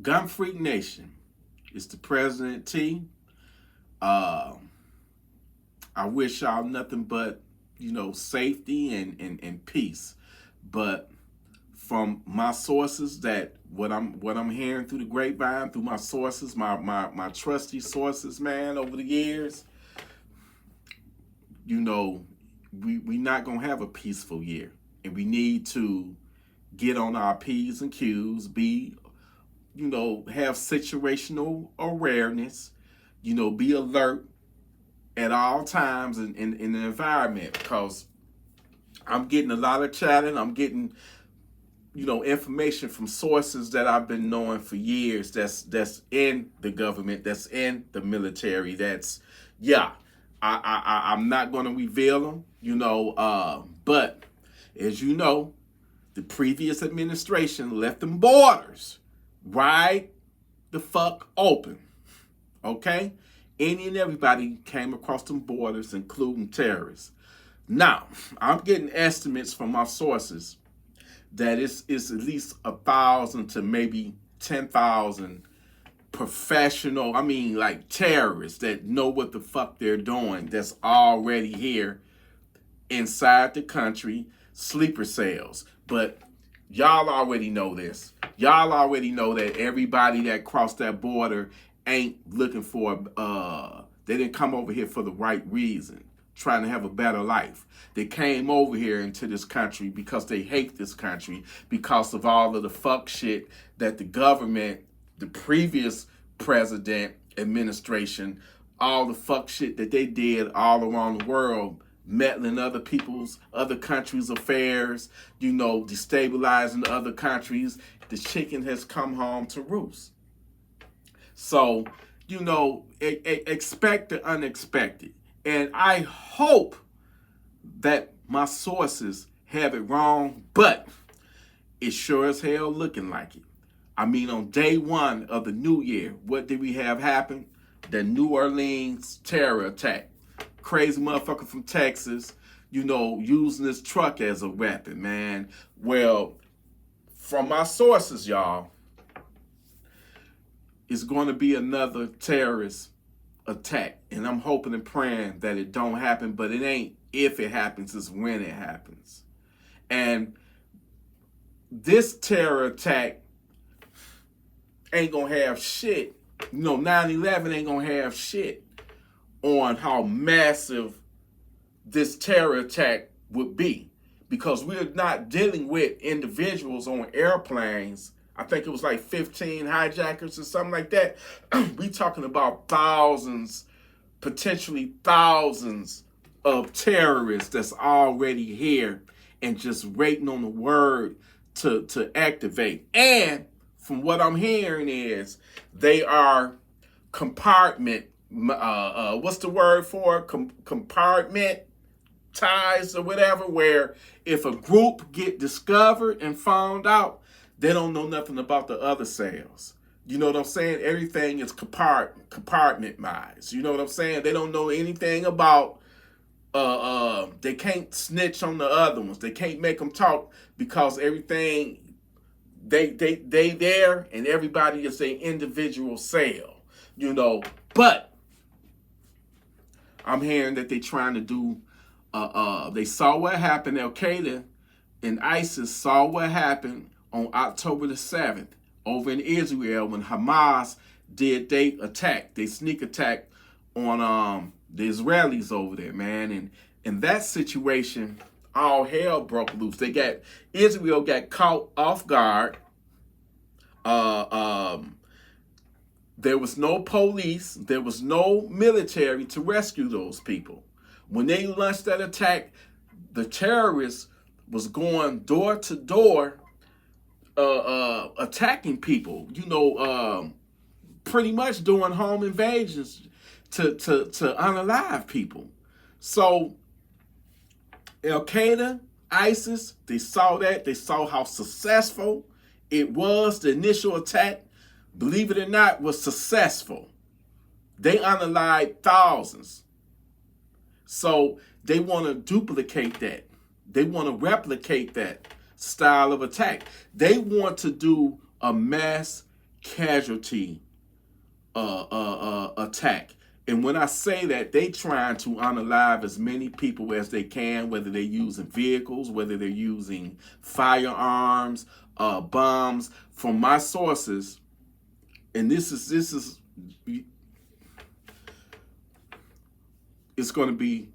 Gunfreak Nation. It's the President T. I wish y'all nothing but, safety and peace. But from my sources, that what I'm hearing through the grapevine, through my sources, my trusty sources, man, over the years, we not gonna have a peaceful year. And we need to get on our P's and Q's, have situational awareness, be alert at all times in the environment, because I'm getting a lot of chatting. I'm getting, information from sources that I've been knowing for years, that's in the government, that's in the military, I'm not going to reveal them, but as you know, the previous administration left them borders wide the fuck open, okay? Any and everybody came across them borders, including terrorists. Now, I'm getting estimates from my sources that it's at least 1,000 to maybe 10,000 professional, like terrorists that know what the fuck they're doing, that's already here inside the country, sleeper cells. But y'all already know this. Y'all already know that everybody that crossed that border ain't looking for, they didn't come over here for the right reason, trying to have a better life. They came over here into this country because they hate this country, because of all of the fuck shit that the government, the previous president, administration, all the fuck shit that they did all around the world, meddling other countries' affairs, destabilizing other countries. The chicken has come home to roost. So, expect the unexpected. And I hope that my sources have it wrong, but it's sure as hell looking like it. On day one of the new year, what did we have happen? The New Orleans terror attack. Crazy motherfucker from Texas, using his truck as a weapon, man. Well, from my sources, y'all, it's going to be another terrorist attack. And I'm hoping and praying that it don't happen, but it ain't if it happens, it's when it happens. And this terror attack ain't going to have shit. 9/11 ain't going to have shit on how massive this terror attack would be, because we're not dealing with individuals on airplanes. I think it was like 15 hijackers or something like that. We talking about thousands, potentially thousands of terrorists that's already here and just waiting on the word to activate. And from what I'm hearing is they are compartmentalized or whatever, where if a group get discovered and found out, they don't know nothing about the other cells. You know what I'm saying? Everything is compartmentalized. You know what I'm saying? They don't know anything about, they can't snitch on the other ones. They can't make them talk, because everything, they there, and everybody is an individual cell, But I'm hearing that they trying to do, they saw what happened. Al Qaeda and ISIS saw what happened on October the 7th over in Israel when Hamas did they sneak attack on the Israelis over there, man. And in that situation, all hell broke loose. Israel got caught off guard. There was no police, there was no military to rescue those people. When they launched that attack, the terrorists was going door to door, attacking people, pretty much doing home invasions to unalive people. So Al Qaeda, ISIS, they saw that. They saw how successful it was. The initial attack, believe it or not, was successful. They unalived thousands. So they want to duplicate that. They want to replicate that style of attack. They want to do a mass casualty attack. And when I say that, they trying to unalive as many people as they can, whether they're using vehicles, whether they're using firearms, bombs. From my sources, and this is it's going to be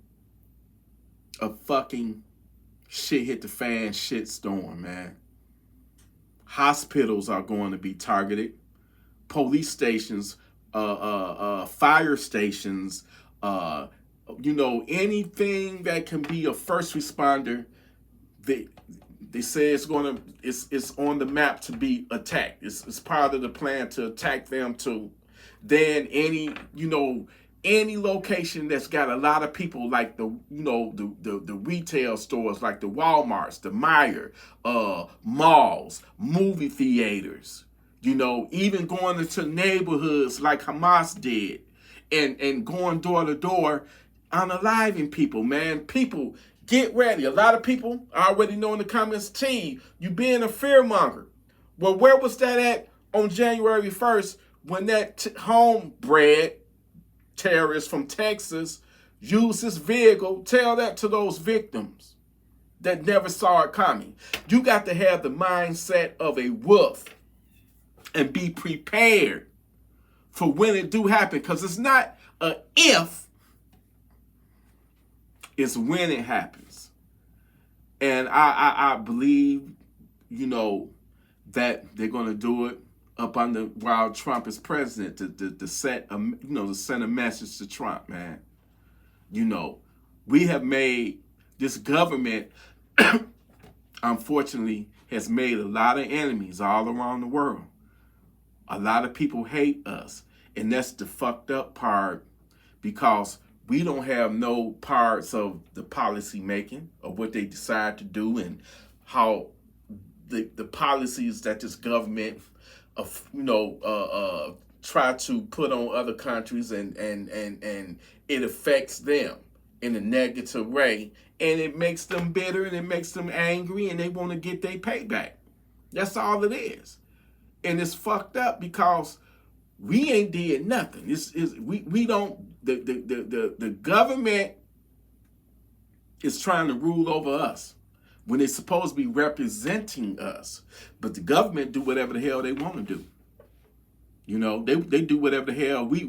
a fucking shit hit the fan shit storm, man. Hospitals are going to be targeted. Police stations, fire stations, anything that can be a first responder, they say it's on the map to be attacked. It's part of the plan to attack them too. Then any location that's got a lot of people, like the retail stores, like the Walmarts, the Meijer, malls, movie theaters, even going into neighborhoods like Hamas did, and going door to door, unaliving people, man. People, get ready. A lot of people already know in the comments, T, you being a fearmonger. Well, where was that at on January 1st when that homebred terrorist from Texas used his vehicle? Tell that to those victims that never saw it coming. You got to have the mindset of a wolf and be prepared for when it do happen, because it's not a if, it's when it happens. And I believe, that they're going to do it up under while Trump is president to set to send a message to Trump, man. We have made this government, unfortunately, has made a lot of enemies all around the world. A lot of people hate us, and that's the fucked up part, because we don't have no parts of the policy making of what they decide to do and how the policies that this government try to put on other countries, and it affects them in a negative way, and it makes them bitter, and it makes them angry, and they want to get their payback. That's all it is. And it's fucked up because we ain't did nothing. We don't, the government is trying to rule over us when they're supposed to be representing us. But the government do whatever the hell they want to do. They do whatever the hell. We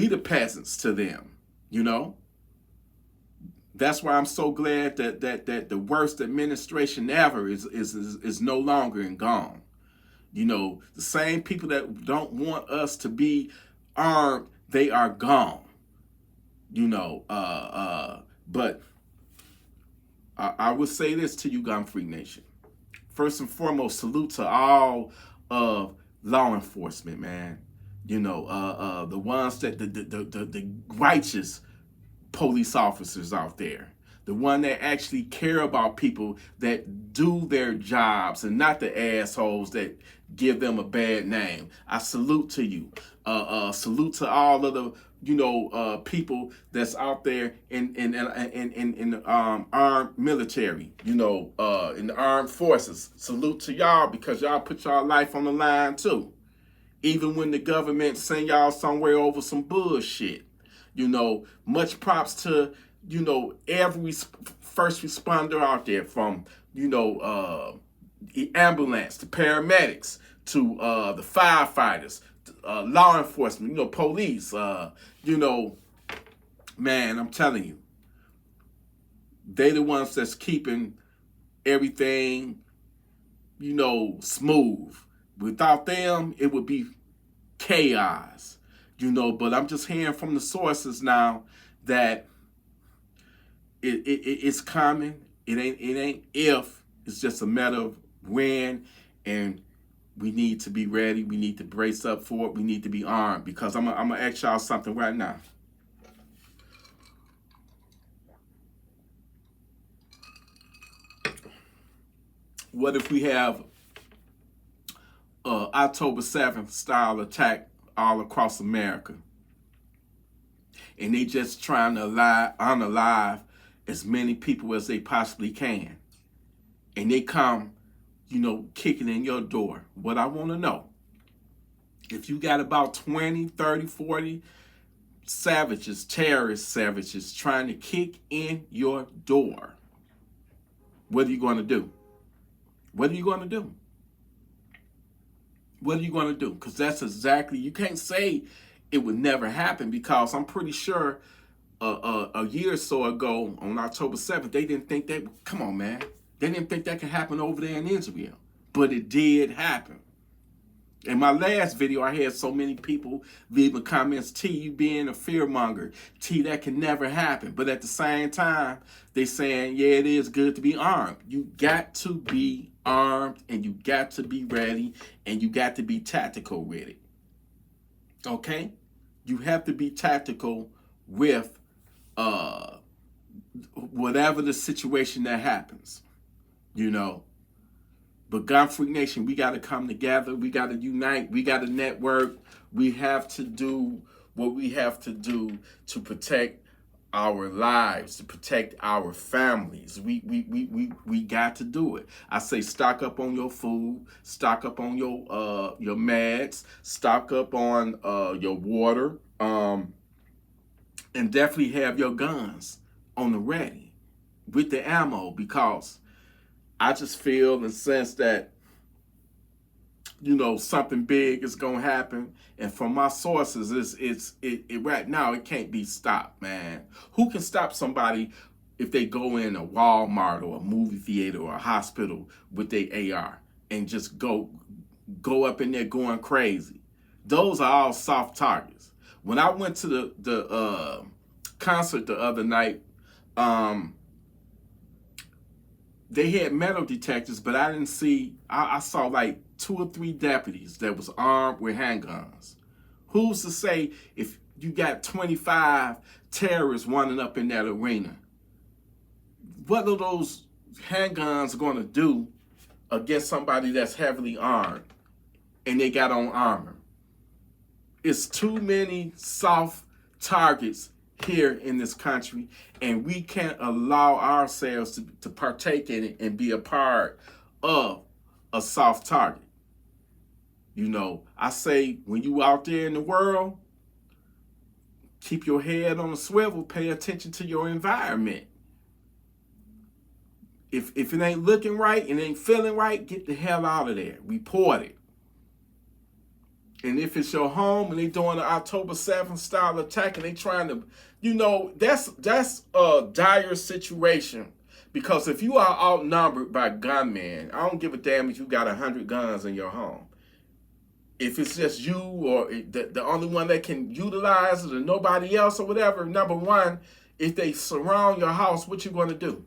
the peasants to them. That's why I'm so glad that the worst administration ever is no longer and gone. The same people that don't want us to be armed, they are gone. But I would say this to you, Gunfreak Nation. First and foremost, salute to all of law enforcement, man. The ones that the righteous police officers out there, the one that actually care about people, that do their jobs, and not the assholes that give them a bad name. I salute to you. Salute to all of the people that's out there in the armed military, in the armed forces. Salute to y'all, because y'all put y'all life on the line too, even when the government send y'all somewhere over some bullshit. Much props to every first responder out there, from the ambulance, the paramedics, to the firefighters, law enforcement, police. Man, I'm telling you, they the ones that's keeping everything, smooth. Without them, it would be chaos. But I'm just hearing from the sources now that it's coming. It ain't if, it's just a matter of when, and we need to be ready. We need to brace up for it. We need to be armed, because I'm gonna ask y'all something right now. What if we have October 7th style attack all across America, and they just trying to unalive as many people as they possibly can, and they come kicking in your door. What I want to know, if you got about 20, 30, 40 savages, terrorist savages trying to kick in your door, what are you going to do? What are you going to do? What are you going to do? Because that's exactly, you can't say it would never happen, because I'm pretty sure a year or so ago on October 7th, they didn't think that, come on, man. They didn't think that could happen over there in Israel. But it did happen. In my last video, I had so many people leaving comments, T, you being a fearmonger. T, that can never happen. But at the same time, they saying, yeah, it is good to be armed. You got to be armed, and you got to be ready, and you got to be tactical with it. Okay? You have to be tactical with whatever the situation that happens, But Gunfreak Nation, we got to come together. We got to unite. We got to network. We have to do what we have to do to protect our lives, to protect our families. We got to do it. I say stock up on your food, stock up on your meds, stock up on your water, and definitely have your guns on the ready with the ammo, because I just feel and sense that, something big is going to happen. And from my sources, it right now, it can't be stopped, man. Who can stop somebody if they go in a Walmart or a movie theater or a hospital with their AR and just go up in there going crazy? Those are all soft targets. When I went to the concert the other night, they had metal detectors, but I didn't see, I saw like 2 or 3 deputies that was armed with handguns. Who's to say if you got 25 terrorists running up in that arena, what are those handguns going to do against somebody that's heavily armed and they got on armor? It's too many soft targets here in this country, and we can't allow ourselves to partake in it and be a part of a soft target. I say, when you out there in the world, keep your head on a swivel, pay attention to your environment. If it ain't looking right and ain't feeling right, get the hell out of there. Report it. And if it's your home and they doing an October 7th style attack and they trying to, that's a dire situation. Because if you are outnumbered by gunmen, I don't give a damn if you got 100 guns in your home. If it's just you or the only one that can utilize it or nobody else or whatever, number one, if they surround your house, what you going to do?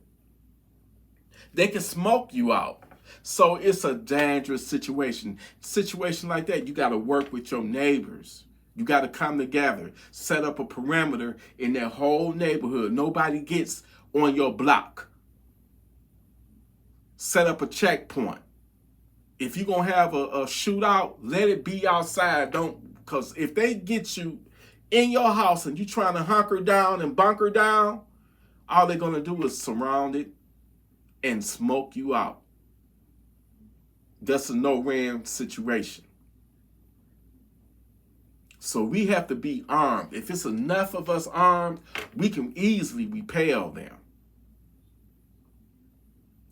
They can smoke you out. So it's a dangerous situation. Situation like that, you got to work with your neighbors. You got to come together, set up a perimeter in that whole neighborhood. Nobody gets on your block. Set up a checkpoint. If you're going to have a shootout, let it be outside. Because if they get you in your house and you trying to hunker down and bunker down, all they're going to do is surround it and smoke you out. That's a no-ram situation. So we have to be armed. If it's enough of us armed, we can easily repel them.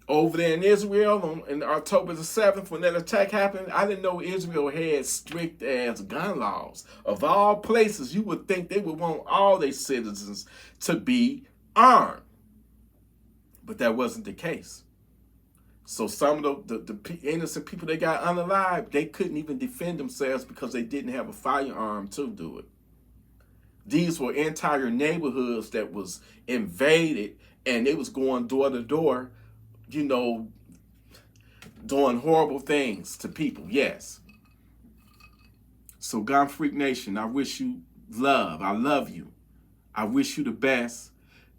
Over there in Israel, on October the 7th, when that attack happened, I didn't know Israel had strict as gun laws. Of all places, you would think they would want all their citizens to be armed. But that wasn't the case. So some of the innocent people they got unalived, they couldn't even defend themselves because they didn't have a firearm to do it. These were entire neighborhoods that was invaded, and they was going door to door, doing horrible things to people, yes. So Gunfreak Nation, I wish you love. I love you. I wish you the best,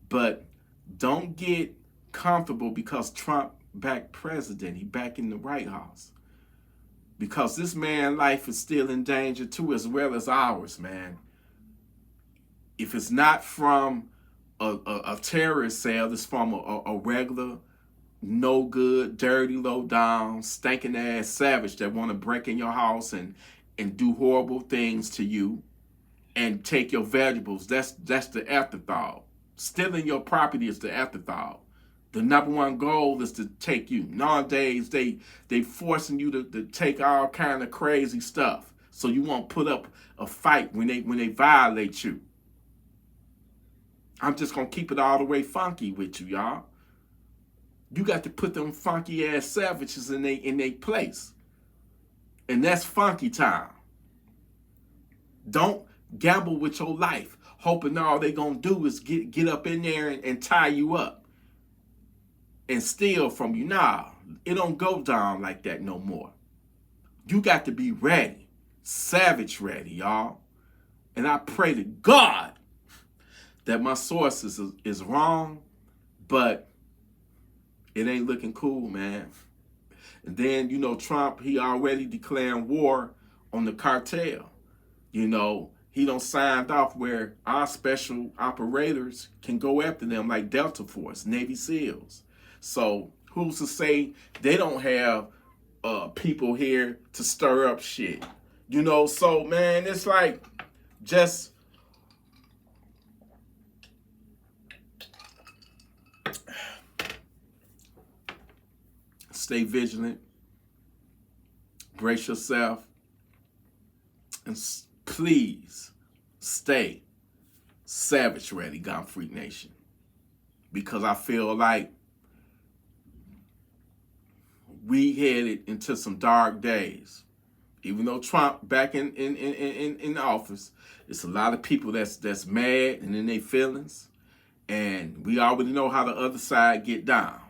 but don't get comfortable because Trump back president. He back in the White House. Because this man's life is still in danger too, as well as ours, man. If it's not from a terrorist cell, it's from a regular no good, dirty, low down, stinking ass savage that want to break in your house and do horrible things to you and take your valuables. That's the afterthought. Stealing your property is the afterthought. The number one goal is to take you. Nowadays, they forcing you to take all kind of crazy stuff, so you won't put up a fight when they violate you. I'm just gonna keep it all the way funky with you, y'all. You got to put them funky ass savages in they place, and that's funky time. Don't gamble with your life, hoping all they gonna do is get up in there and tie you up and steal from you. Nah, it don't go down like that no more. You got to be ready, savage ready, y'all. And I pray to God that my source is wrong, but it ain't looking cool, man. And then, you know, Trump, he already declaring war on the cartel. You know, he don't signed off where our special operators can go after them like Delta Force, Navy SEALs. So who's to say they don't have people here to stir up shit? You know, so man, it's like just stay vigilant, brace yourself, and please stay savage ready, Gun Freak Nation. Because I feel like we headed into some dark days. Even though Trump back in office, it's a lot of people that's mad and in their feelings. And we already know how the other side get down.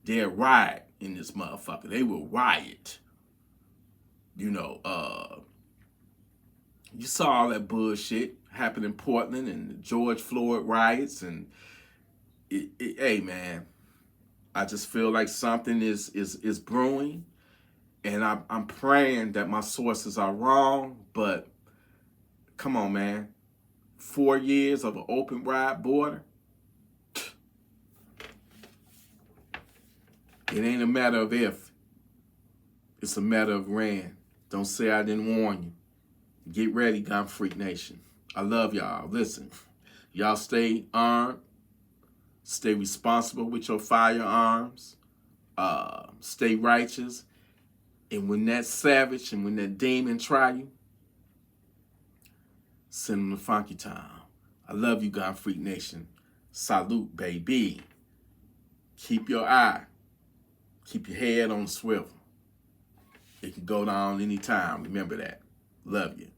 They'll riot in this motherfucker. They will riot. You know, you saw all that bullshit happen in Portland and the George Floyd riots, and hey man, I just feel like something is brewing, and I'm praying that my sources are wrong. But come on, man, 4 years of an open wide border. It ain't a matter of if, it's a matter of when. Don't say I didn't warn you. Get ready, Gun Freak Nation. I love y'all. Listen, y'all stay armed. Stay responsible with your firearms. Stay righteous. And when that savage and when that demon try you, send them to Funky Town. I love you, Gun Freak Nation. Salute, baby. Keep your eye. Keep your head on the swivel. It can go down anytime. Remember that. Love you.